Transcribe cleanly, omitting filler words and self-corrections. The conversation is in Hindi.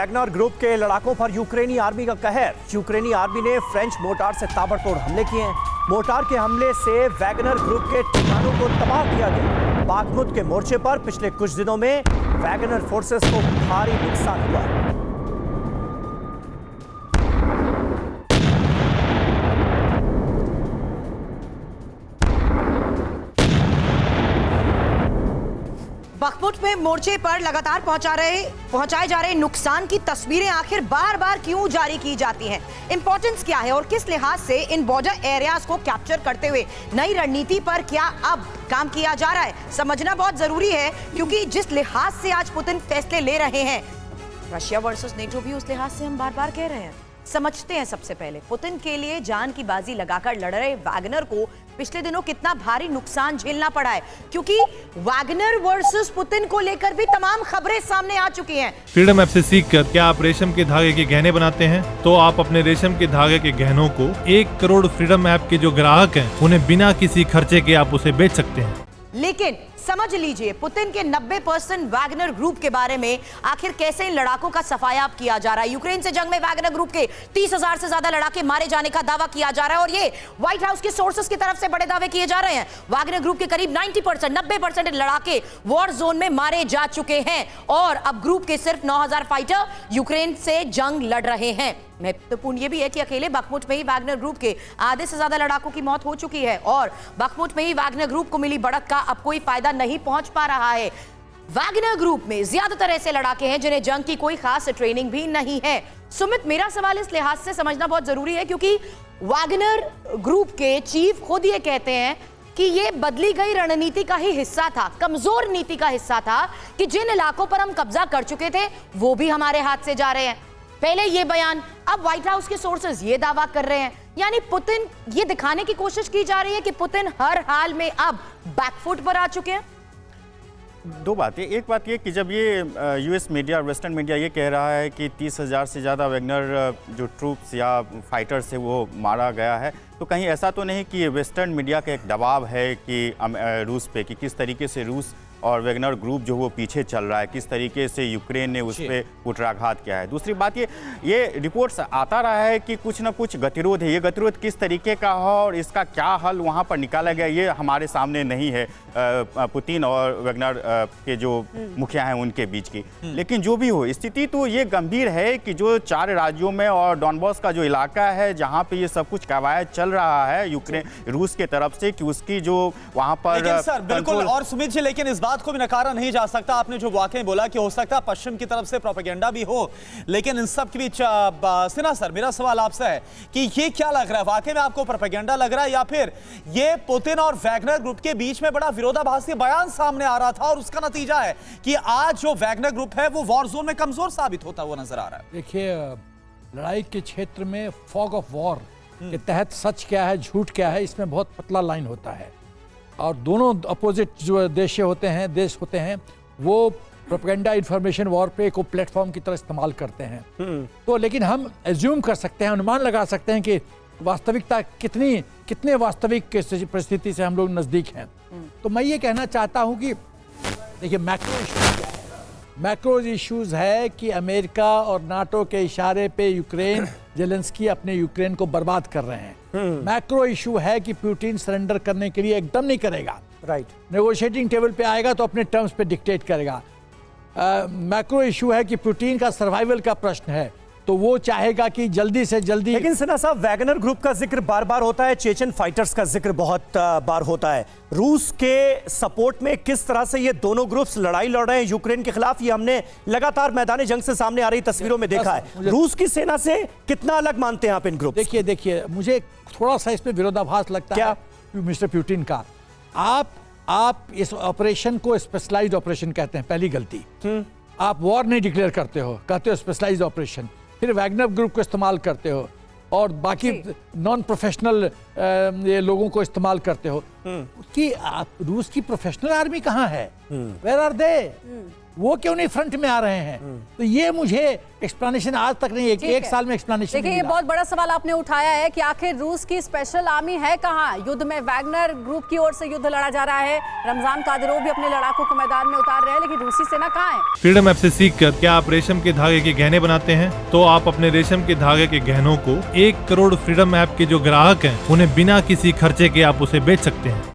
वैगनर ग्रुप के लड़ाकों पर यूक्रेनी आर्मी का कहर। यूक्रेनी आर्मी ने फ्रेंच मोर्टार से ताबड़तोड़ हमले किए हैं। मोर्टार के हमले से वैगनर ग्रुप के ठिकानों को तबाह किया गया। बाखमुत के मोर्चे पर पिछले कुछ दिनों में वैगनर फोर्सेस को भारी नुकसान हुआ। बखमुत में मोर्चे पर लगातार पहुंचाए जा रहे नुकसान की तस्वीरें आखिर बार बार क्यों जारी की जाती हैं? इंपॉर्टेंस क्या है और किस लिहाज से इन बॉर्डर एरियाज को कैप्चर करते हुए नई रणनीति पर क्या अब काम किया जा रहा है, समझना बहुत जरूरी है। क्योंकि जिस लिहाज से आज पुतिन फैसले ले रहे हैं, रशिया वर्सेस नेटो भी उस लिहाज से हम बार बार कह रहे हैं। समझते हैं सबसे पहले पुतिन के लिए जान की बाजी लगाकर लड़ रहे वैगनर को पिछले दिनों कितना भारी नुकसान झेलना पड़ा है। क्योंकि वैगनर वर्सेस पुतिन को लेकर भी तमाम खबरें सामने आ चुकी हैं। फ्रीडम ऐप से सीखकर क्या आप रेशम के धागे के गहने बनाते हैं? तो आप अपने रेशम के धागे के गहनों को 1 करोड़ फ्रीडम ऐप के जो ग्राहक हैं उन्हें बिना किसी खर्चे के आप उसे बेच सकते हैं। लेकिन समझ लीजिए पुतिन के 90% वैगनर ग्रुप के बारे में आखिर कैसे इन लड़ाकों का सफाया किया जा रहा है। यूक्रेन से जंग में वैगनर ग्रुप के 30,000 से ज्यादा लड़ाके मारे जाने का दावा किया जा रहा है और ये व्हाइट हाउस के सोर्सेस की तरफ से बड़े दावे किए जा रहे हैं। वैगनर ग्रुप के करीब 90% लड़ाके वॉर जोन में मारे जा चुके हैं और अब ग्रुप के सिर्फ 9,000 फाइटर यूक्रेन से जंग लड़ रहे हैं। महत्वपूर्ण यह भी है कि अकेले बखमुत में ही वैगनर ग्रुप के आधे से ज्यादा लड़ाकों की मौत हो चुकी है और बखमुत में ही वैगनर ग्रुप को मिली बढ़त का अब कोई फायदा नहीं पहुंच पा रहा है। वैगनर ग्रुप में ज्यादातर ऐसे लड़ाके हैं जिन्हें जंग की कोई खास ट्रेनिंग भी नहीं है। सुमित, मेरा सवाल इस लिहाज से समझना बहुत जरूरी है क्योंकि वैगनर ग्रुप के चीफ खुद ये कहते हैं कि ये बदली गई रणनीति का ही हिस्सा था, कमजोर नीति का हिस्सा था कि जिन इलाकों पर हम कब्जा कर चुके थे वो भी हमारे हाथ से जा रहे हैं। पहले ये बयान, अब व्हाइट हाउस के सोर्सेज ये दावा कर रहे हैं। यानी पुतिन, ये दिखाने की कोशिश की जा रही है कि पुतिन हर हाल में अब बैकफुट पर आ चुके हैं। दो बातें, एक बात ये कि जब ये यूएस मीडिया, वेस्टर्न मीडिया ये कह रहा है कि 30,000 से ज़्यादा वैगनर जो ट्रूप्स या फाइटर्स है वो मारा गया है, तो कहीं ऐसा तो नहीं कि ये वेस्टर्न मीडिया का एक दबाव है कि रूस पे, कि किस तरीके से रूस और वैगनर ग्रुप जो वो पीछे चल रहा है, किस तरीके से यूक्रेन ने उस पर कुठाराघात किया है। दूसरी बात ये रिपोर्ट्स आता रहा है कि कुछ ना कुछ गतिरोध है। ये गतिरोध किस तरीके का है और इसका क्या हल वहाँ पर निकाला गया, ये हमारे सामने नहीं है पुतिन और वैगनर के जो मुखिया हैं उनके बीच की। लेकिन जो भी हो, स्थिति तो ये गंभीर है कि जो 4 राज्यों में और डॉनबॉस का जो इलाका है जहाँ पे ये सब कुछ कवायद चल रहा है यूक्रेन रूस के तरफ से, कि उसकी जो वहाँ पर सर बिल्कुल। और सुमित जी, लेकिन इस बात को भी नकारा नहीं जा सकता। आपने जो वाकई बोला कि हो सकता है पश्चिम की तरफ से प्रोपेगेंडा भी हो, लेकिन इन सब के बीच सिन्हा सर, मेरा सवाल आपसे है कि ये क्या लग रहा है, वाकई में आपको प्रोपेगेंडा लग रहा है या फिर ये पुतिन और वैगनर ग्रुप के बीच में बड़ा विरोधाभासी बयान सामने आ रहा था और उसका नतीजा है कि आज जो वैगनर ग्रुप है वो वॉर जोन में कमजोर साबित होता हुआ नजर आ रहा है? देखिए, लड़ाई के क्षेत्र में फॉग ऑफ वॉर के तहत सच क्या है, झूठ क्या है, इसमें बहुत पतला लाइन होता है और दोनों अपोजिट जो देश होते हैं वो प्रोपेगेंडा इंफॉर्मेशन वॉर पे को प्लेटफॉर्म की तरह इस्तेमाल करते हैं। तो लेकिन हम एज्यूम कर सकते हैं, अनुमान लगा सकते हैं कि वास्तविकता कितने वास्तविक परिस्थिति से हम लोग नजदीक हैं। तो मैं ये कहना चाहता हूं कि देखिए, मैक्रो इश्यूज है कि अमेरिका और नाटो के इशारे पे यूक्रेन, जेलेंस्की अपने यूक्रेन को बर्बाद कर रहे हैं। मैक्रो इशू है कि पुतिन सरेंडर करने के लिए एकदम नहीं करेगा, राइट, नेगोशिएटिंग टेबल पे आएगा तो अपने टर्म्स पे डिक्टेट करेगा। मैक्रो इशू है कि पुतिन का सर्वाइवल का प्रश्न है, तो वो चाहेगा कि जल्दी से जल्दी। लेकिन सिन्हा साहब, वैगनर ग्रुप का जिक्र बार बार होता है, चेचन फाइटर्स का जिक्र बहुत बार होता है। रूस के सपोर्ट में किस तरह से ये दोनों ग्रुप्स लड़ाई लड़ रहे हैं यूक्रेन के खिलाफ, ये हमने लगातार मैदान जंग से सामने आ रही तस्वीरों में देखा है। रूस की सेना से कितना अलग मानते हैं आप इन ग्रुप? देखिए, मुझे थोड़ा सा इसमें विरोधाभास लगता है मिस्टर पुतिन का। आप इस ऑपरेशन को स्पेशलाइज्ड ऑपरेशन कहते हैं, पहली गलती। आप वॉर नहीं डिक्लेयर करते हो, कहते हो स्पेशलाइज्ड ऑपरेशन, फिर वैगनर ग्रुप को इस्तेमाल करते हो और बाकी नॉन प्रोफेशनल लोगों को इस्तेमाल करते हो। कि रूस की प्रोफेशनल आर्मी कहाँ है? Where are they? वो क्यों नहीं फ्रंट में आ रहे हैं? तो ये मुझे एक्सप्लेनेशन आज तक नहीं, एक साल में एक्सप्लेनेशन देखिए, ये बहुत बड़ा सवाल आपने उठाया है कि आखिर रूस की स्पेशल आर्मी है कहाँ? युद्ध में वैगनर ग्रुप की ओर से युद्ध लड़ा जा रहा है, रमजान कादिरोव भी अपने लड़ाकों को मैदान में उतार रहे हैं, लेकिन रूसी सेना कहाँ है? फ्रीडम ऐप से सीखकर क्या आप रेशम के धागे के गहने बनाते हैं? तो आप अपने रेशम के धागे के गहनों को 1 करोड़ फ्रीडम ऐप के जो ग्राहक हैं उन्हें बिना किसी खर्चे के आप उसे बेच सकते हैं।